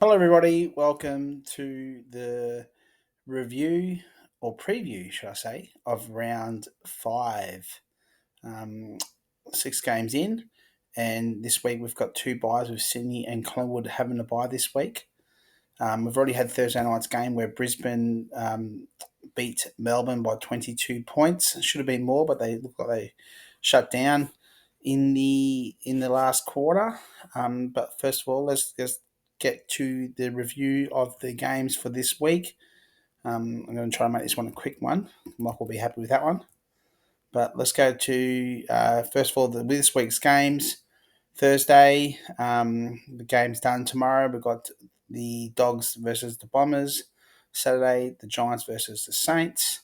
Hello, everybody. Welcome to the review or preview, should I say, of round five. Um, 6 games in, and this week we've got two buys with Sydney and Collingwood having a bye this week. We've already had Thursday night's game where Brisbane beat Melbourne by 22 points. It should have been more, but they look like they shut down in the last quarter. But first of all, let's get to the review of the games for this week. I'm going to try and make this one a quick one. Mike will be happy with that one. But let's go to first of all this week's games. Thursday, the game's done tomorrow. We've got the Dogs versus the Bombers. Saturday, the Giants versus the Saints.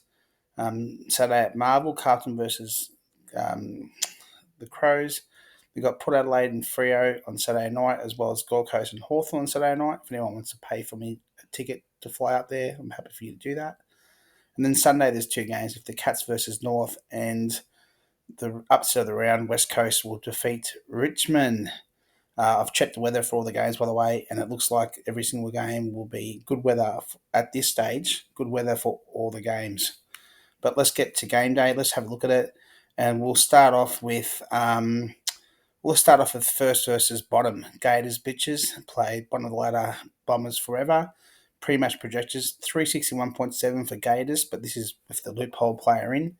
Saturday at Marvel, Carlton versus the Crows. We've got Port Adelaide and Freo on Saturday night, as well as Gold Coast and Hawthorn on Saturday night. If anyone wants to pay for me a ticket to fly up there, I'm happy for you to do that. And then Sunday, there's two games with the Cats versus North, and the upset of the round, West Coast will defeat Richmond. I've checked the weather for all the games, by the way, and it looks like every single game will be good weather at this stage, good weather for all the games. But let's get to game day. Let's have a look at it, and we'll start off with first versus bottom. Gators bitches play bottom of the ladder Bombers forever. Pre-match projections 361.7 for Gators, but this is with the loophole player in,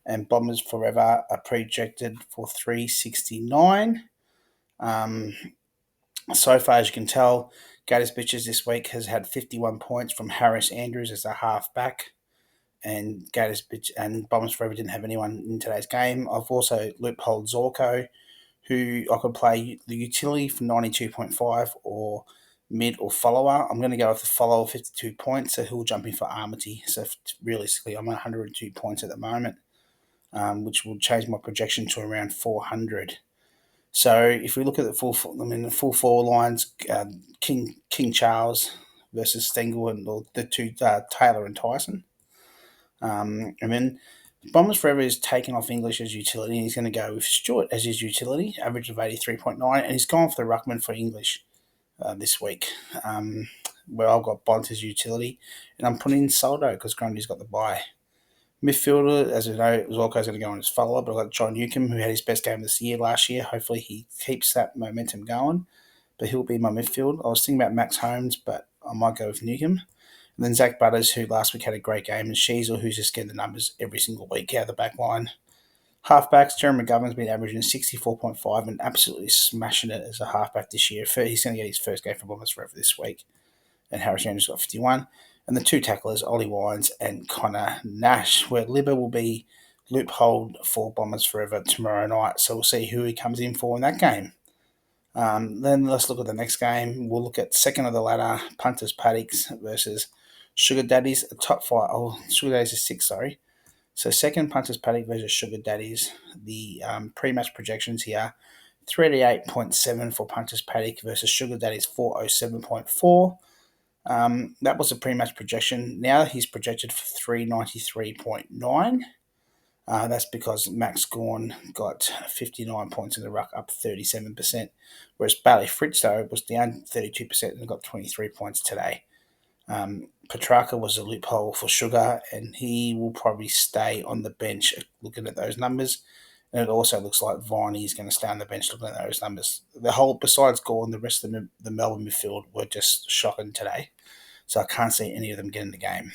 and Bombers forever are projected for 369. So far, as you can tell, Gators Bitches this week has had 51 points from Harris Andrews as a half-back, and Gators Bitch and Bombers Forever didn't have anyone in today's game. I've also loopholed Zorko, who I could play the utility for 92.5 or mid or follower. I'm going to go with the follower 52 points, so he'll jump in for Armity. So realistically, I'm at 102 points at the moment, which will change my projection to around 400. So if we look at the full four lines, King Charles versus Stengel and the two Taylor and Tyson. And then Bombers Forever is taken off English as utility, and he's going to go with Stewart as his utility, average of 83.9, and he's gone for the ruckman for English this week, where I've got Bont as utility, and I'm putting in Soldo because Grundy's got the bye. Midfielder, as we know, Zorko's going to go on as follower, but I've got John Newcombe, who had his best game this year last year. Hopefully he keeps that momentum going, but he'll be my midfield. I was thinking about Max Holmes, but I might go with Newcombe. And then Zach Butters, who last week had a great game, and Sheasel, who's just getting the numbers every single week out of the back line. Halfbacks, Jeremy McGovern's been averaging 64.5 and absolutely smashing it as a halfback this year. He's going to get his first game for Bombers Forever this week. And Harris Andrews got 51. And the two tacklers, Ollie Wines and Connor Nash, where Libba will be loopholed for Bombers Forever tomorrow night. So we'll see who he comes in for in that game. Then let's look at the next game. We'll look at second of the ladder, Punters Paddocks versus Sugar Daddies, top five. Oh, Sugar Daddies is 6, sorry. So second, Punters Paddock versus Sugar Daddies. The pre-match projections here, 388.7 for Punters Paddock versus Sugar Daddies 407.4. That was a pre-match projection. Now he's projected for 393.9. That's because Max Gorn got 59 points in the ruck, up 37%, whereas Bailey Fritz, though, was down 32% and got 23 points today. Petrarca was a loophole for Sugar, and he will probably stay on the bench looking at those numbers. And it also looks like Viney is going to stay on the bench looking at those numbers. Besides Gorn, the rest of the Melbourne midfield were just shocking today. So I can't see any of them getting the game.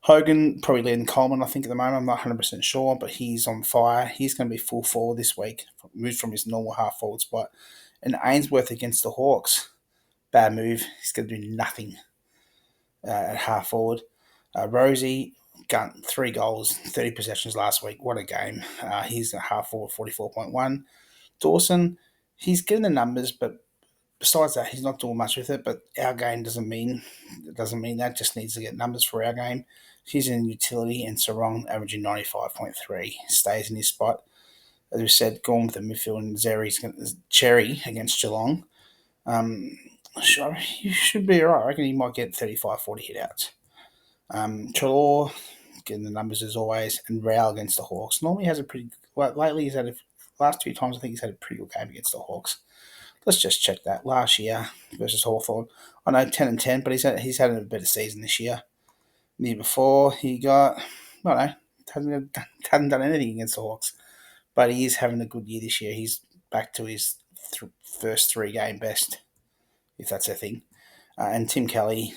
Hogan, probably leading Coleman, I think, at the moment. I'm not 100% sure, but he's on fire. He's going to be full forward this week, moved from his normal half forward spot. And Ainsworth against the Hawks, bad move. He's going to do nothing at half forward. Rosie, gun 3 goals, 30 possessions last week. What a game. He's a half forward, 44.1. Dawson, he's getting the numbers, but besides that, he's not doing much with it. But our game doesn't mean that. Just needs to get numbers for our game. He's in utility, and Sarong averaging 95.3 stays in his spot. As we said, going with the midfield and Cherry against Geelong. You should be all right. I reckon he might get 35, 40 hit outs. Trelaw, getting the numbers as always, and Rao against the Hawks. Normally has a pretty. Well, lately last 2 times I think he's had a pretty good game against the Hawks. Let's just check that. Last year versus Hawthorn, I know 10-10, but he's had a better season this year. The year before, he got, I don't know, hasn't done anything against the Hawks, but he is having a good year this year. He's back to his first 3 game best, if that's a thing. And Tim Kelly,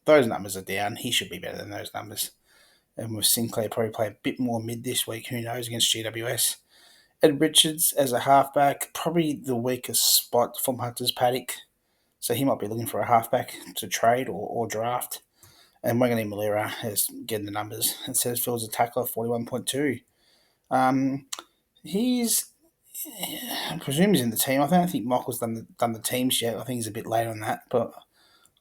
those numbers are down. He should be better than those numbers. And with Sinclair probably play a bit more mid this week, who knows, against GWS. Ed Richards as a halfback, probably the weakest spot from Hunter's paddock. So he might be looking for a halfback to trade or draft. And Wangani Malira is getting the numbers. And Setterfield's a tackler, 41.2. He's, I presume he's in the team. I don't think Michael's done the teams yet. I think he's a bit late on that, but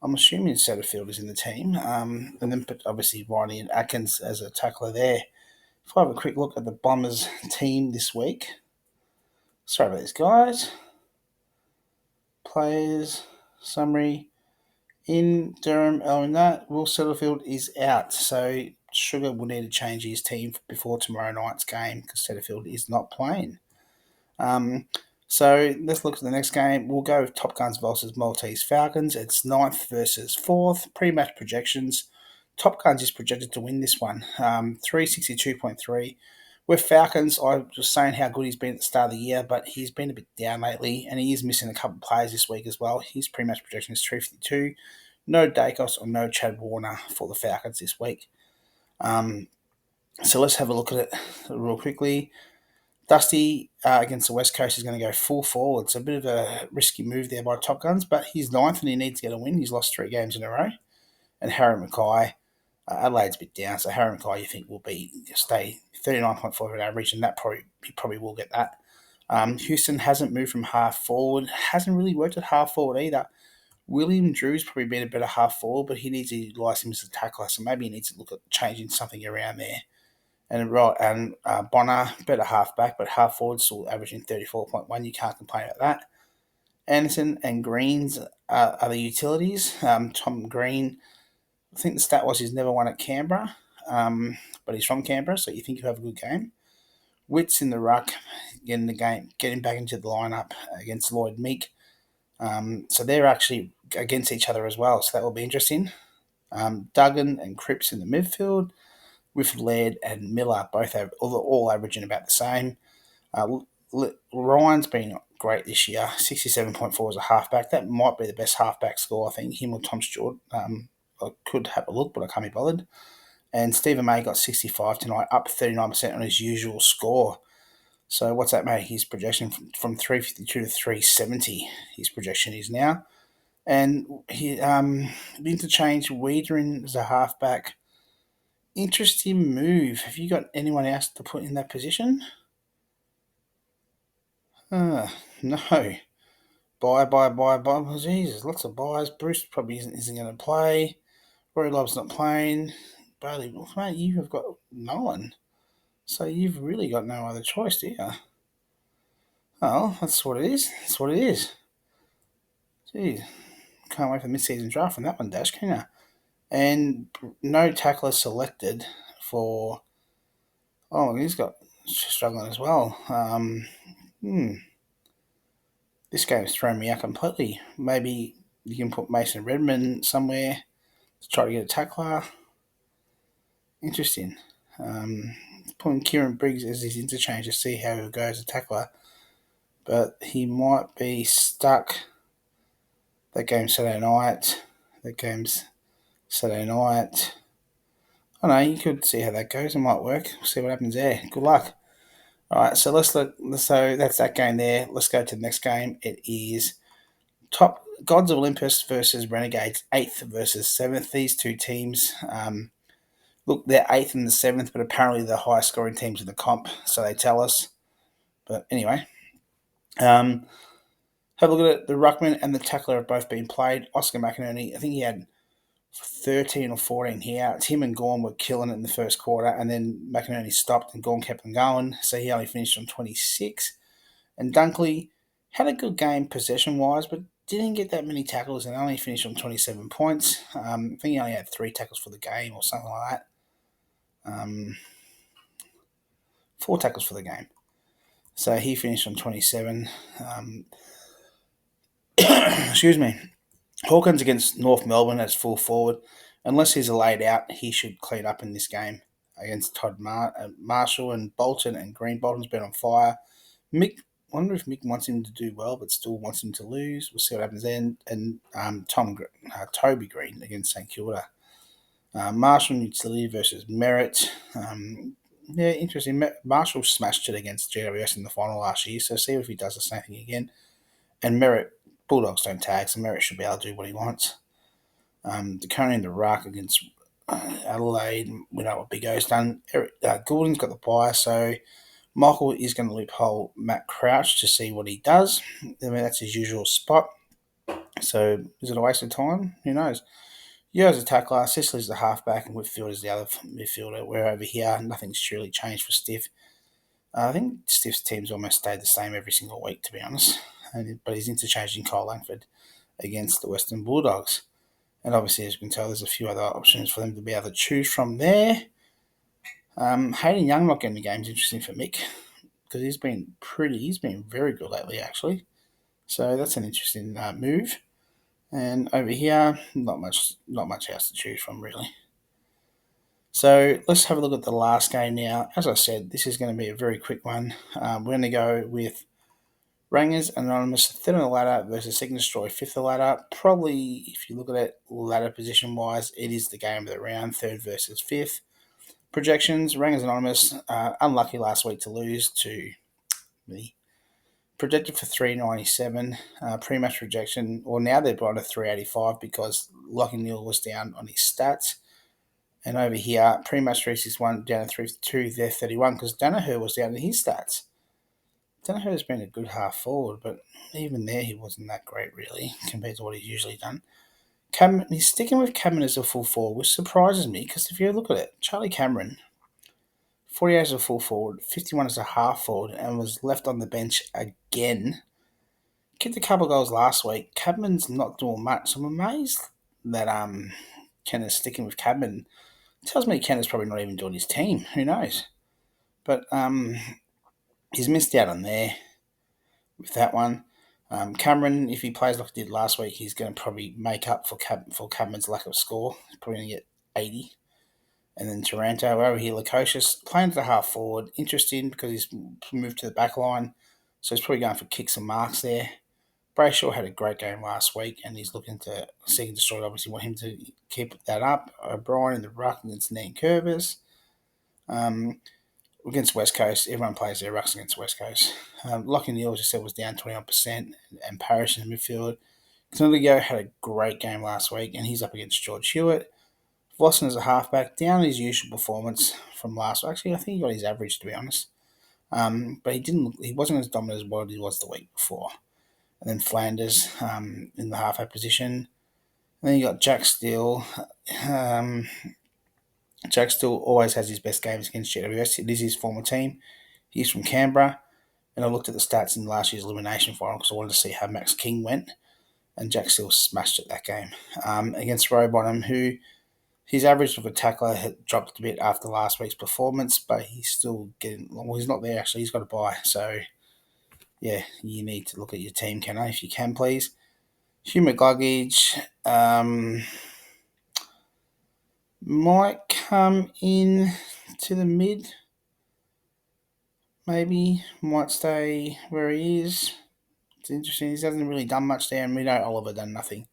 I'm assuming Setterfield is in the team. And then obviously Riley and Atkins as a tackler there. If I have a quick look at the Bombers team this week. Sorry about this, guys. Players, summary. In Durham, in that, Will Setterfield is out. So Sugar will need to change his team before tomorrow night's game because Setterfield is not playing. So let's look at the next game. We'll go with Top Guns versus Maltese Falcons. It's 9th versus 4th. Pre-match projections. Top Guns is projected to win this one. 362.3. With Falcons, I was saying how good he's been at the start of the year, but he's been a bit down lately, and he is missing a couple of players this week as well. His pre-match projection is 352. No Dacos or no Chad Warner for the Falcons this week. So let's have a look at it real quickly. Dusty against the West Coast is going to go full forward. It's a bit of a risky move there by Top Guns, but he's 9th and he needs to get a win. He's lost 3 games in a row. And Harry Mackay, Adelaide's a bit down, so Harry Mackay you think will stay 39.5 at average, and he probably will get that. Houston hasn't moved from half forward, hasn't really worked at half forward either. William Drew's probably been a better half forward, but he needs to utilise him as a tackler, so maybe he needs to look at changing something around there. And Bonner, better halfback, but half forward still averaging 34.1. You can't complain about that. Anderson and Greens are the utilities. Tom Green, I think the stat was he's never won at Canberra, but he's from Canberra, so you think he'll have a good game. Witts in the ruck, getting back into the lineup against Lloyd Meek. So they're actually against each other as well, so that will be interesting. Duggan and Cripps in the midfield, with Laird and Miller both all averaging about the same. Ryan's been great this year, 67.4 as a halfback. That might be the best halfback score, I think, him or Tom Stewart. I could have a look, but I can't be bothered. And Stephen May got 65 tonight, up 39% on his usual score. So what's that make? His projection from 352 to 370, his projection is now. And he interchange Wiedering as a halfback. Interesting move. Have you got anyone else to put in that position? No. Buy. Jesus, lots of buys. Bruce probably isn't going to play. Rory Love's not playing. Bailey, mate, you have got no one. So you've really got no other choice, do you? Oh, that's what it is. That's what it is. Geez, can't wait for the mid-season draft on that one, Dash, can you? And no tackler selected for... Oh, he's got struggling as well. This game's thrown me out completely. Maybe you can put Mason Redmond somewhere to try to get a tackler. Interesting. Putting Kieran Briggs as his interchange to see how he goes as a tackler. But he might be stuck. That game's Saturday night. I know, you could see how that goes. It might work. We'll see what happens there. Good luck. All right, so let's look. So that's that game there. Let's go to the next game. It is Top Gods of Olympus versus Renegades, 8th versus 7th. These two teams, look, they're 8th and the 7th, but apparently the highest scoring teams in the comp, so they tell us. But anyway, have a look at it. The Ruckman and the Tackler have both been played. Oscar McInerney, I think he had 13 or 14 here. Tim and Gorn were killing it in the first quarter, and then McInerney stopped and Gorn kept them going, so he only finished on 26. And Dunkley had a good game possession-wise, but didn't get that many tackles and only finished on 27 points. I think he only had 3 tackles for the game or something like that. 4 tackles for the game. So he finished on 27. Excuse me. Hawkins against North Melbourne as full forward. Unless he's laid out, he should clean up in this game against Marshall and Bolton and Green. Bolton's been on fire. Mick, wonder if Mick wants him to do well, but still wants him to lose. We'll see what happens then. And Toby Green against St Kilda. Marshall Utility versus Merritt. Yeah, interesting. Marshall smashed it against GWS in the final last year, so see if he does the same thing again. And Merritt, Bulldogs don't tag, so Merritt should be able to do what he wants. The current in the ruck against Adelaide, we know what Big O's done. Goulden's got the bye, so Michael is going to loophole Matt Crouch to see what he does. I mean, that's his usual spot. So is it a waste of time? Who knows? Yo's a tackler, Sicily's the halfback, and Whitfield is the other midfielder. We're over here, nothing's truly changed for Stiff. I think Stiff's team's almost stayed the same every single week, to be honest. But he's interchanging Kyle Langford against the Western Bulldogs. And obviously, as you can tell, there's a few other options for them to be able to choose from there. Hayden Young not getting the game is interesting for Mick because he's been very good lately, actually. So that's an interesting move. And over here, not much else to choose from, really. So let's have a look at the last game now. As I said, this is going to be a very quick one. We're going to go with Rangers Anonymous, third on the ladder versus Seek and Destroy, fifth on the ladder. Probably, if you look at it ladder position-wise, it is the game of the round, third versus fifth. Projections, Rangers Anonymous, unlucky last week to lose to the projected for 397. Pre-match projection, well, now they're brought to 385 because Lockie Neal was down on his stats. And over here, pre-match 361 down to 352, they're 31 because Danaher was down in his stats. Danaher's been a good half forward, but even there he wasn't that great, really, compared to what he's usually done. He's sticking with Cameron as a full forward, which surprises me because if you look at it, Charlie Cameron, 48 as a full forward, 51 as a half forward, and was left on the bench again. Kicked a couple of goals last week. Cameron's not doing much. So I'm amazed that Ken is sticking with Cameron. Tells me Ken is probably not even doing his team. Who knows? But he's missed out on there with that one. Cameron, if he plays like he did last week, he's going to probably make up for Cameron's lack of score. He's probably going to get 80. And then Taranto over here, Lukosius, playing to the half forward. Interesting because he's moved to the back line. So he's probably going for kicks and marks there. Brayshaw had a great game last week and he's looking to Seek and Destroy. Obviously want him to keep that up. O'Brien in the ruck against Nan Curvers. Against West Coast, everyone plays their rucks against West Coast. Lockie Neal, as I said, was down 21%, and Parrish in the midfield. Canadigo had a great game last week, and he's up against George Hewitt. Vossen as a halfback, down his usual performance from last week. Actually, I think he got his average, to be honest. But he wasn't as dominant as what he was the week before. And then Flanders in the halfback position. And then you got Jack Steele. Jack Steele always has his best games against GWS. It is his former team. He's from Canberra. And I looked at the stats in last year's elimination final because I wanted to see how Max King went. And Jack Steele smashed it that game. Against Rowbottom, who his average of a tackler had dropped a bit after last week's performance, but he's still getting... Well, he's not there, actually. He's got a bye. So, yeah, you need to look at your team, Kenna, if you can, please. Hugh McGluggage... might come in to the mid. Maybe might stay where he is. It's interesting. He hasn't really done much there, and we know Oliver done nothing.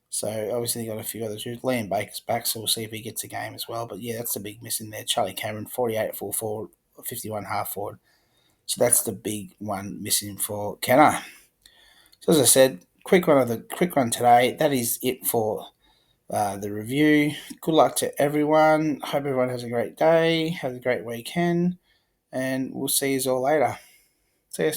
So obviously got a few others. Liam Baker's back, so we'll see if he gets a game as well. But yeah, that's the big miss in there. Charlie Cameron, 48 full forward, 51 half forward. So that's the big one missing for Kenner. So as I said, quick one today. That is it for the review. Good luck to everyone. Hope everyone has a great day. Have a great weekend. And we'll see you all later. See you.